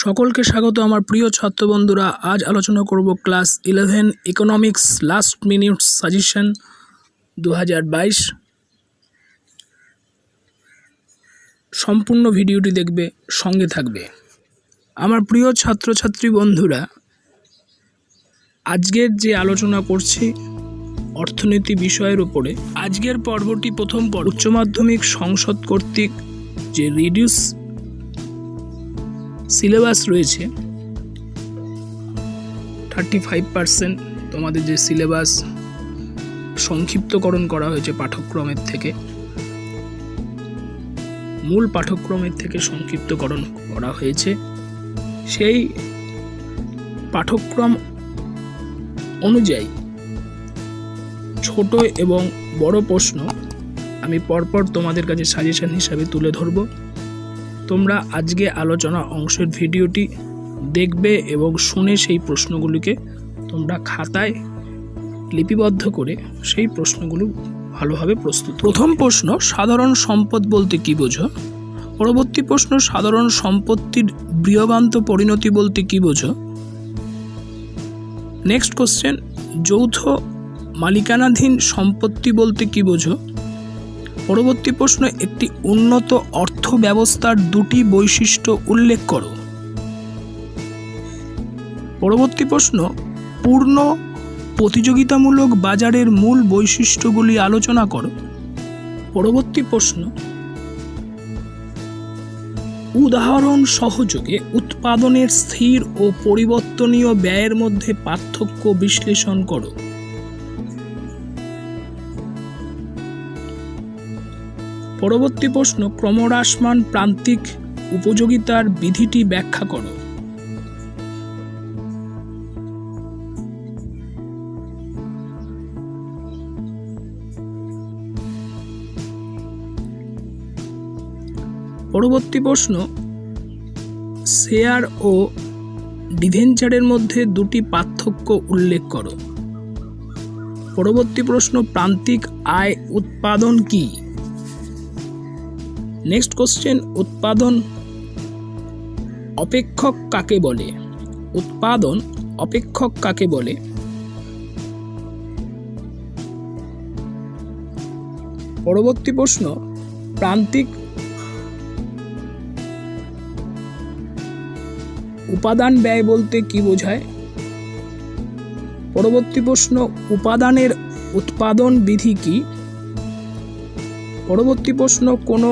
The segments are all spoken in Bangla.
সকলকে স্বাগত আমার প্রিয় ছাত্র বন্ধুরা। আজ আলোচনা করব class 11 economics last minute suggestion 2022। সম্পূর্ণ ভিডিওটি দেখবে, সঙ্গে থাকবে। আমার প্রিয় ছাত্রছাত্রী বন্ধুরা, আজকের যে আলোচনা করছি অর্থনীতি বিষয়ের উপরে। আজকের পর্বটি প্রথম পর্ব। উচ্চ মাধ্যমিক সংসদ কর্তৃক যে রিডিউস সিলেবাস রয়েছে 35% তোমাদের যে সিলেবাস সংক্ষিপ্তকরণ করা হয়েছে পাঠ্যক্রমের থেকে, মূল পাঠ্যক্রমের থেকে সংক্ষিপ্তকরণ করা হয়েছে। সেই পাঠ্যক্রম অনুযায়ী ছোট এবং বড় প্রশ্ন আমি পরপর তোমাদের কাছে সাজেশন হিসাবে তুলে ধরব। তোমরা আজকে আলোচনা অংশের ভিডিওটি দেখবে এবং শুনে সেই প্রশ্নগুলিকে তোমরা খাতায় লিপিবদ্ধ করে সেই প্রশ্নগুলো ভালোভাবে প্রস্তুত। প্রথম প্রশ্ন, সাধারণ সম্পদ বলতে কি বোঝো? পরবর্তী প্রশ্ন, সাধারণ সম্পত্তির বৃহদান্ত পরিণতি বলতে কি বোঝো? নেক্সট কোশ্চেন, যৌথ মালিকানাধীন সম্পত্তি বলতে কি বোঝো? পরবর্তী প্রশ্ন, একটি উন্নত অর্থ ব্যবস্থার দুটি বৈশিষ্ট্য উল্লেখ করো। পরবর্তী প্রশ্ন, পূর্ণ প্রতিযোগিতামূলক বাজারের মূল বৈশিষ্ট্যগুলি আলোচনা করো। পরবর্তী প্রশ্ন, উদাহরণ সহযোগে উৎপাদনের স্থির ও পরিবর্তনীয় ব্যয়ের মধ্যে পার্থক্য বিশ্লেষণ করো। পরবর্তী প্রশ্ন, ক্রমহ্রাসমান প্রান্তিক উপযোগিতার বিধিটি ব্যাখ্যা করো। পরবর্তী প্রশ্ন, শেয়ার ও ডিভেঞ্চারের মধ্যে দুটি পার্থক্য উল্লেখ করো। পরবর্তী প্রশ্ন, প্রান্তিক আয় উৎপাদন কি? নেক্সট কোশ্চেন, উৎপাদন অপেক্ষক কাকে বলে? উৎপাদন অপেক্ষক কাকে বলে? পরবর্তী প্রশ্ন, প্রান্তিক উপাদান ব্যয় বলতে কি বোঝায়? পরবর্তী প্রশ্ন, উপাদানের উৎপাদন বিধি কি? পরবর্তী প্রশ্ন, কোন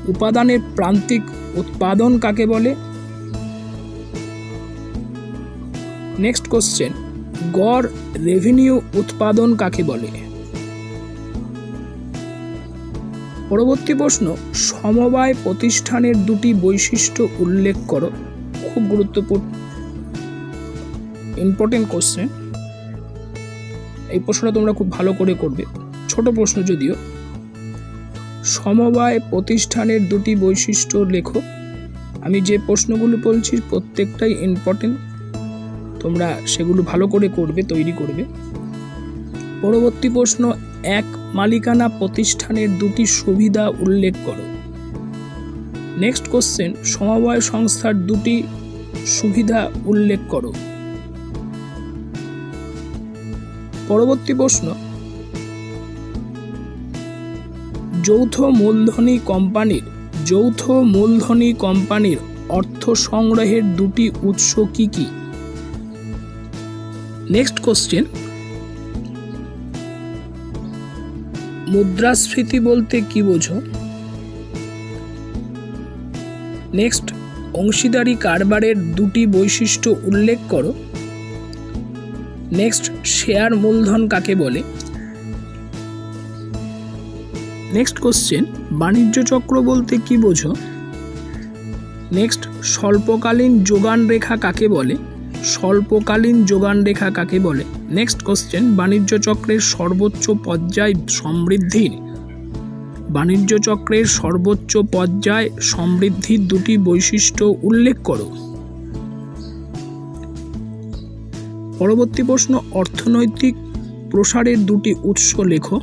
উপাদানের প্রান্তিক উৎপাদন কাকে বলে? নেক্সট কোশ্চেন, গড় রেভিনিউ উৎপাদন কাকে বলে? পরবর্তী প্রশ্ন, সমবায় প্রতিষ্ঠানের দুটি বৈশিষ্ট্য উল্লেখ করো। খুব গুরুত্বপূর্ণ ইম্পর্টেন্ট কোশ্চেন। এই প্রশ্নটা তোমরা খুব ভালো করে করবে, ছোট প্রশ্ন যদিও। সমবায় প্রতিষ্ঠানের দুটি বৈশিষ্ট্য লেখো। আমি যে প্রশ্নগুলো বলছি প্রত্যেকটাই ইম্পর্টেন্ট, তোমরা সেগুলো ভালো করে করবে, তৈরি করবে। পরবর্তী প্রশ্ন, এক মালিকানা প্রতিষ্ঠানের দুটি সুবিধা উল্লেখ করো। নেক্সট কোশ্চেন, সমবায় সংস্থার দুটি সুবিধা উল্লেখ করো। পরবর্তী প্রশ্ন, যৌথ মূলধনী কোম্পানির অর্থ সংগ্রহের দুটি উৎস কি কি? নেক্সট কোশ্চেন, মুদ্রাস্ফীতি বলতে কি বোঝো? নেক্সট, অংশীদারি কারবারের দুটি বৈশিষ্ট্য উল্লেখ করো। নেক্সট, শেয়ার মূলধন কাকে বলে? নেক্সট কোশ্চেন, বাণিজ্য চক্র বলতে কি বোঝো? নেক্সট, স্বল্পকালীন যোগান রেখা কাকে বলে? নেক্সট কোশ্চেন, বাণিজ্য চক্রের সর্বোচ্চ পর্যায় সমৃদ্ধির দুটি বৈশিষ্ট্য উল্লেখ করো। পরবর্তী প্রশ্ন, অর্থনৈতিক প্রসারের দুটি উৎস লেখো।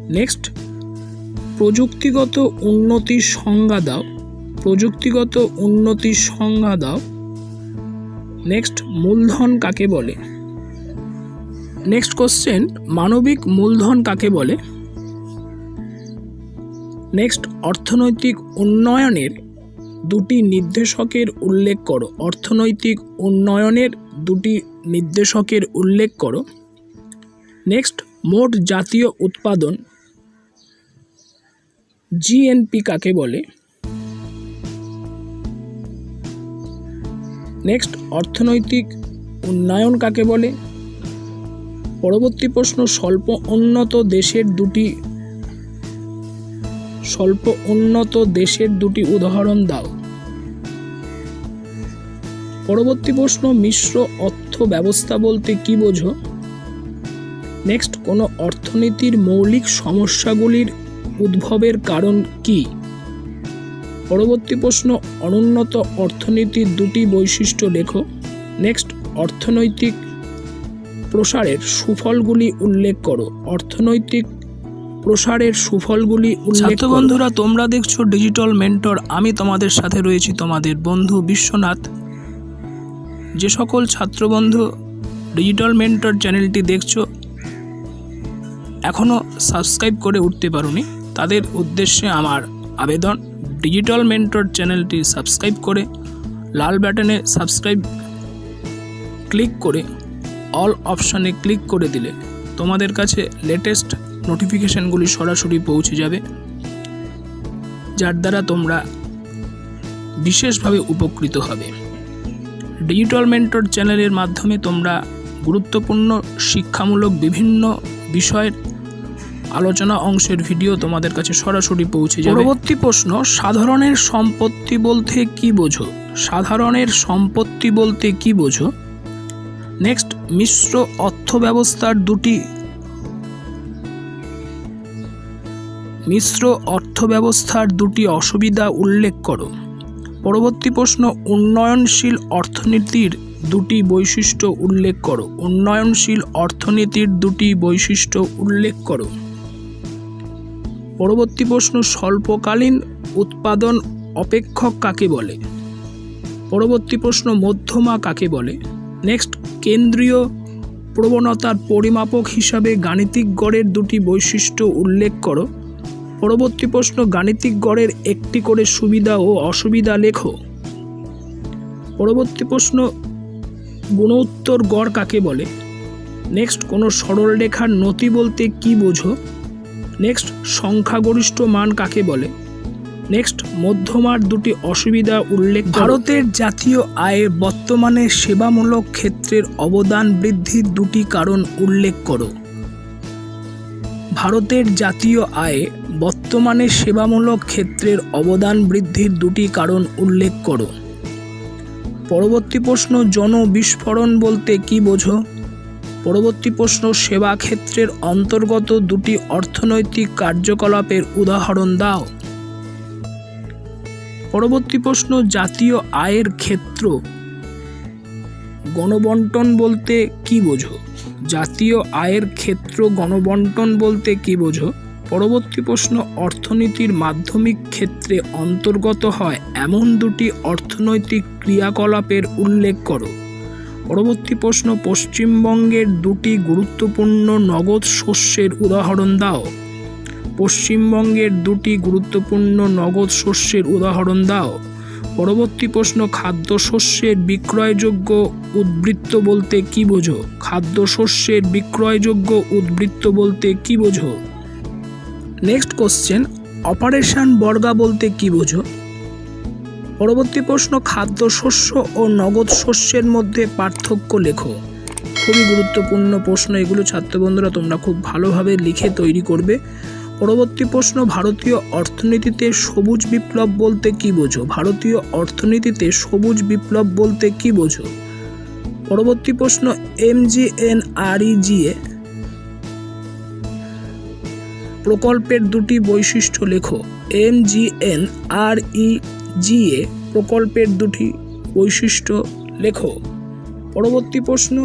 নেক্সট, প্রযুক্তিগত উন্নতির সংজ্ঞা দাও। প্রযুক্তিগত উন্নতির সংজ্ঞা দাও। নেক্সট, মূলধন কাকে বলে? নেক্সট কোশ্চেন, মানবিক মূলধন কাকে বলে? নেক্সট, অর্থনৈতিক উন্নয়নের দুটি নির্দেশকের উল্লেখ করো। অর্থনৈতিক উন্নয়নের দুটি নির্দেশকের উল্লেখ করো। নেক্সট, মোট জাতীয় উৎপাদন জিএনপি কাকে বলে? নেক্সট, অর্থনৈতিক উন্নয়ন কাকে বলে? পরবর্তী প্রশ্ন, স্বল্প উন্নত দেশের দুটি উদাহরণ দাও। পরবর্তী প্রশ্ন, মিশ্র অর্থ ব্যবস্থা বলতে কি বোঝো? নেক্সট, কোনো অর্থনীতির মৌলিক সমস্যাগুলির উদ্ভবের কারণ কি? পরবর্তী প্রশ্ন, অনুন্নত অর্থনীতির দুটি বৈশিষ্ট্য লেখো। নেক্সট, অর্থনৈতিক প্রসারের সুফলগুলি উল্লেখ করো। অর্থনৈতিক প্রসারের সুফলগুলি উল্লেখ করো। বন্ধুরা, তোমরা দেখছো ডিজিটাল মেন্টর। আমি তোমাদের সাথে রয়েছি, তোমাদের বন্ধু বিশ্বনাথ। যে সকল ছাত্রবন্ধু ডিজিটাল মেন্টর চ্যানেলটি দেখছো, এখনও সাবস্ক্রাইব করে উঠতে পারোনি, তাদের উদ্দেশ্যে আমার আবেদন, ডিজিটাল মেন্টর চ্যানেলটি সাবস্ক্রাইব করে লাল বাটনে সাবস্ক্রাইব ক্লিক করে অল অপশানে ক্লিক করে দিলে তোমাদের কাছে লেটেস্ট নোটিফিকেশানগুলি সরাসরি পৌঁছে যাবে, যার দ্বারা তোমরা বিশেষভাবে উপকৃত হবে। ডিজিটাল মেন্টর চ্যানেলের মাধ্যমে তোমরা গুরুত্বপূর্ণ শিক্ষামূলক বিভিন্ন বিষয়ের আলোচনা অংশের ভিডিও তোমাদের কাছে সরাসরি পৌঁছে যাবে। পরবর্তী প্রশ্ন, সাধারণের সম্পত্তি বলতে কি বোঝো? সাধারণের সম্পত্তি বলতে কি বোঝো? নেক্সট, মিশ্র অর্থব্যবস্থার দুটি অসুবিধা উল্লেখ করো। পরবর্তী প্রশ্ন, উন্নয়নশীল অর্থনীতির দুটি বৈশিষ্ট্য উল্লেখ করো। উন্নয়নশীল অর্থনীতির দুটি বৈশিষ্ট্য উল্লেখ করো। পরবর্তী প্রশ্ন, স্বল্পকালীন উৎপাদন অপেক্ষক কাকে বলে? পরবর্তী প্রশ্ন, মধ্যমা কাকে বলে? নেক্সট, কেন্দ্রীয় প্রবণতার পরিমাপক হিসাবে গাণিতিক গড়ের দুটি বৈশিষ্ট্য উল্লেখ করো। পরবর্তী প্রশ্ন, গাণিতিক গড়ের একটি করে সুবিধা ও অসুবিধা লেখো। পরবর্তী প্রশ্ন, গুণোত্তর গড় কাকে বলে? নেক্সট, কোনো সরলরেখার নতি বলতে কি বোঝো? নেক্সট, সংখ্যাগরিষ্ঠ মান কাকে বলে? নেক্সট, মধ্যমার দুটি অসুবিধা উল্লেখ। ভারতের জাতীয় আয়ে বর্তমানে সেবামূলক ক্ষেত্রের অবদান বৃদ্ধির দুটি কারণ উল্লেখ করো। ভারতের জাতীয় আয়ে বর্তমানে সেবামূলক ক্ষেত্রের অবদান বৃদ্ধির দুটি কারণ উল্লেখ করো। পরবর্তী প্রশ্ন, জনবিস্ফোরণ বলতে কি বোঝো? পরবর্তী প্রশ্ন, সেবা ক্ষেত্রের অন্তর্গত দুটি অর্থনৈতিক কার্যকলাপের উদাহরণ দাও। পরবর্তী প্রশ্ন, জাতীয় আয়ের ক্ষেত্র গণবণ্টন বলতে কি বোঝো? জাতীয় আয়ের ক্ষেত্র গণবণ্টন বলতে কি বোঝো? পরবর্তী প্রশ্ন, অর্থনীতির মাধ্যমিক ক্ষেত্রে অন্তর্গত হয় এমন দুটি অর্থনৈতিক ক্রিয়াকলাপের উল্লেখ করো। পরবর্তী প্রশ্ন, পশ্চিমবঙ্গের দুটি গুরুত্বপূর্ণ নগদ শস্যের উদাহরণ দাও। পশ্চিমবঙ্গের দুটি গুরুত্বপূর্ণ নগদ শস্যের উদাহরণ দাও। পরবর্তী প্রশ্ন, খাদ্যশস্যের বিক্রয়যোগ্য উদ্বৃত্ত বলতে কি বোঝো? খাদ্যশস্যের বিক্রয়যোগ্য উদ্বৃত্ত বলতে কি বোঝো? নেক্সট কোশ্চেন, অপারেশন বর্গা বলতে কি বোঝো? পরবর্তী প্রশ্ন, খাদ্যশস্য ও নগদ শস্যের মধ্যে পার্থক্য লেখো। খুবই গুরুত্বপূর্ণ প্রশ্ন এগুলো, ছাত্র বন্ধুরা তোমরা খুব ভালোভাবে লিখে তৈরি করবে। পরবর্তী প্রশ্ন, ভারতীয় অর্থনীতিতে সবুজ বিপ্লব বলতে কি বোঝো? ভারতীয় অর্থনীতিতে সবুজ বিপ্লব বলতে কি বোঝো? পরবর্তী প্রশ্ন, MGNREGA প্রকল্পের দুটি বৈশিষ্ট্য লেখো। MGNREGA প্রকল্পের দুটি বৈশিষ্ট্য লেখো। পরবর্তী প্রশ্ন,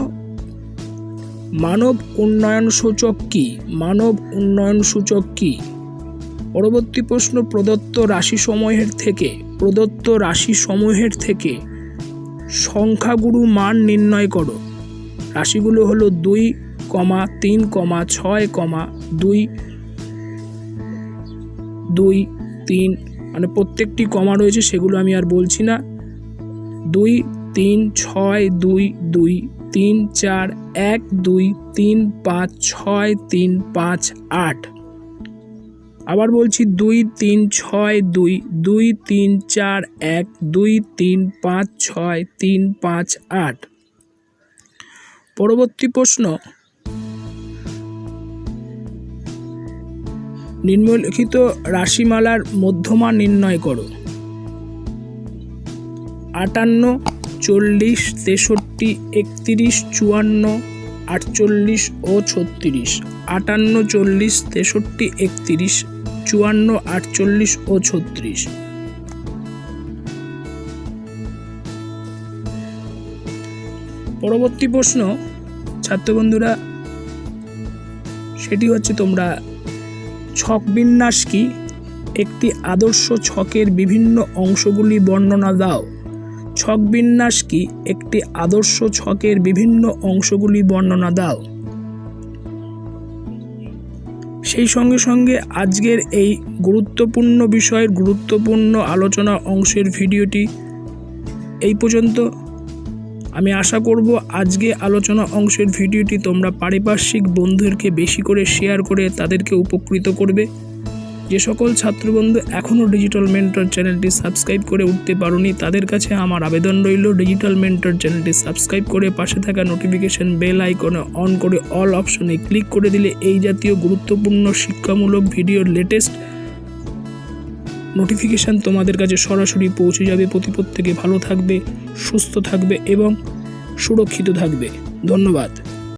মানব উন্নয়ন সূচক কি? মানব উন্নয়ন সূচক কি? পরবর্তী প্রশ্ন, প্রদত্ত রাশিসমূহের থেকে সংখ্যাগুরু মান নির্ণয় করো। রাশিগুলো হলো 2, 3, 6, 2, 2, 3, মানে প্রত্যেকটি কমা রয়েছে, সেগুলো আমি আর বলছি না। 2, 3, 6, 2, 2, 3, 4, 1, 2, 3, 5, 6, 3, 5, 8। আবার বলছি 2, 3, 6, 2, 2, 3, 4, 1, 2, 3, 5, 6, 3, 5, 8। পরবর্তী প্রশ্ন, নিম্নলিখিত রাশিমালার মধ্যমা নির্ণয় করো। 58, 40, 63, 31, 54, 48 ও 36। 58, 40, 63, 31, 54, 48 ও 36। পরবর্তী প্রশ্ন ছাত্র বন্ধুরা, সেটি হচ্ছে তোমরা ছক বিন্যাস কি? একটি আদর্শ ছকের বিভিন্ন অংশগুলি বর্ণনা দাও। ছক বিন্যাস কি? একটি আদর্শ ছকের বিভিন্ন অংশগুলি বর্ণনা দাও। সেই সঙ্গে সঙ্গে আজকের এই গুরুত্বপূর্ণ বিষয়ের গুরুত্বপূর্ণ আলোচনা অংশের ভিডিওটি এই পর্যন্ত। আমি আশা করব আজকে আলোচনা অংশের ভিডিওটি তোমরা পারিপার্শ্বিক বন্ধুদেরকে বেশি করে শেয়ার করে তাদেরকে উপকৃত করবে। যে সকল ছাত্রবন্ধু এখনও ডিজিটাল মেন্টর চ্যানেলটি সাবস্ক্রাইব করে উঠতে পারোনি, তাদের কাছে আমার আবেদন রইল ডিজিটাল মেন্টর চ্যানেলটি সাবস্ক্রাইব করে পাশে থাকা নোটিফিকেশন বেল আইকনে অন করে অল অপশনে ক্লিক করে দিলে এই জাতীয় গুরুত্বপূর্ণ শিক্ষামূলক ভিডিওর লেটেস্ট নোটিফিকেশান তোমাদের কাছে সরাসরি পৌঁছে যাবে। প্রত্যেকে ভালো থাকবে, সুস্থ থাকবে এবং সুরক্ষিত থাকবে। ধন্যবাদ।